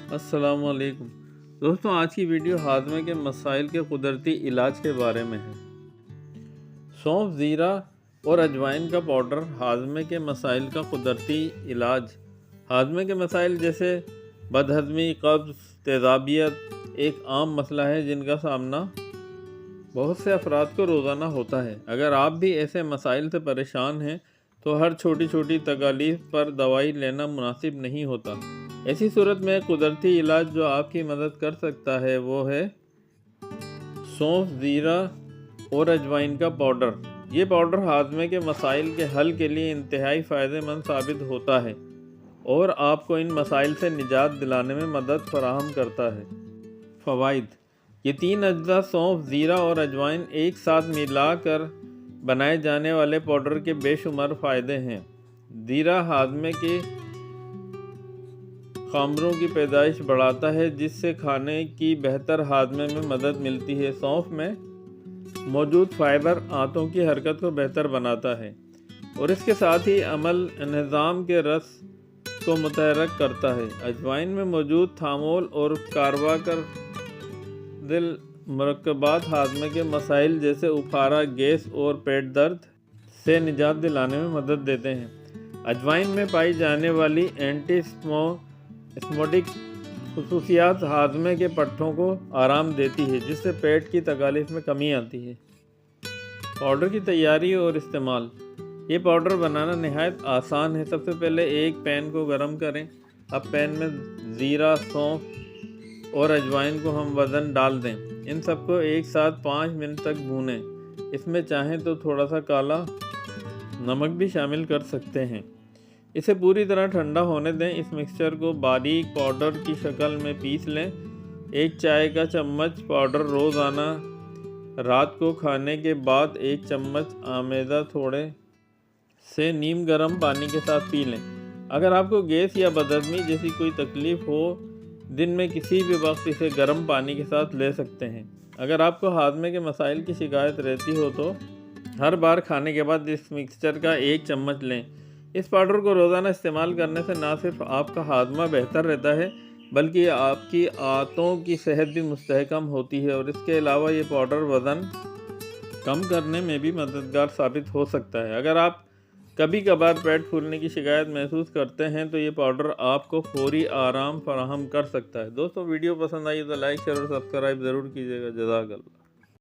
السلام علیکم دوستوں، آج کی ویڈیو ہاضمے کے مسائل کے قدرتی علاج کے بارے میں ہے۔ سونف، زیرہ اور اجوائن کا پاؤڈر ہاضمے کے مسائل کا قدرتی علاج۔ ہاضمے کے مسائل جیسے بد ہضمی، قبض، تیزابیت ایک عام مسئلہ ہے جن کا سامنا بہت سے افراد کو روزانہ ہوتا ہے۔ اگر آپ بھی ایسے مسائل سے پریشان ہیں تو ہر چھوٹی چھوٹی تکالیف پر دوائی لینا مناسب نہیں ہوتا۔ ایسی صورت میں قدرتی علاج جو آپ کی مدد کر سکتا ہے وہ ہے سونف، زیرہ اور اجوائن کا پاؤڈر۔ یہ پاؤڈر ہاضمے کے مسائل کے حل کے لیے انتہائی فائدہ مند ثابت ہوتا ہے اور آپ کو ان مسائل سے نجات دلانے میں مدد فراہم کرتا ہے۔ فوائد: یہ تین اجزاء سونف، زیرہ اور اجوائن ایک ساتھ ملا کر بنائے جانے والے پاؤڈر کے بے شمار فائدے ہیں۔ زیرہ ہاضمے کے خمروں کی پیدائش بڑھاتا ہے جس سے کھانے کی بہتر ہاضمے میں مدد ملتی ہے۔ سونف میں موجود فائبر آنتوں کی حرکت کو بہتر بناتا ہے اور اس کے ساتھ ہی عمل انہضام کے رس کو متحرک کرتا ہے۔ اجوائن میں موجود تھامول اور کارباکربل مرکبات ہاضمے کے مسائل جیسے اپھارا، گیس اور پیٹ درد سے نجات دلانے میں مدد دیتے ہیں۔ اجوائن میں پائی جانے والی اینٹی اسموٹک خصوصیات ہاضمے کے پٹھوں کو آرام دیتی ہے جس سے پیٹ کی تکالیف میں کمی آتی ہے۔ پاؤڈر کی تیاری اور استعمال: یہ پاؤڈر بنانا نہایت آسان ہے۔ سب سے پہلے ایک پین کو گرم کریں۔ اب پین میں زیرہ، سونف اور اجوائن کو ہم وزن ڈال دیں۔ ان سب کو ایک ساتھ 5 منٹ تک بھونیں۔ اس میں چاہیں تو تھوڑا سا کالا نمک بھی شامل کر سکتے ہیں۔ اسے پوری طرح ٹھنڈا ہونے دیں۔ اس مکسچر کو باریک پاؤڈر کی شکل میں پیس لیں۔ 1 چائے کا چمچ پاؤڈر روزانہ رات کو کھانے کے بعد 1 چمچ آمیزہ تھوڑے سے نیم گرم پانی کے ساتھ پی لیں۔ اگر آپ کو گیس یا بدہضمی جیسی کوئی تکلیف ہو، دن میں کسی بھی وقت اسے گرم پانی کے ساتھ لے سکتے ہیں۔ اگر آپ کو ہاضمے کے مسائل کی شکایت رہتی ہو تو ہر بار کھانے کے بعد اس مکسچر کا 1 چمچ لیں۔ اس پاؤڈر کو روزانہ استعمال کرنے سے نہ صرف آپ کا ہاضمہ بہتر رہتا ہے بلکہ آپ کی آنتوں کی صحت بھی مستحکم ہوتی ہے، اور اس کے علاوہ یہ پاؤڈر وزن کم کرنے میں بھی مددگار ثابت ہو سکتا ہے۔ اگر آپ کبھی کبھار پیٹ پھولنے کی شکایت محسوس کرتے ہیں تو یہ پاؤڈر آپ کو فوری آرام فراہم کر سکتا ہے۔ دوستوں، ویڈیو پسند آئی تو لائک، شیئر اور سبسکرائب ضرور کیجیے گا۔ جزاک اللہ۔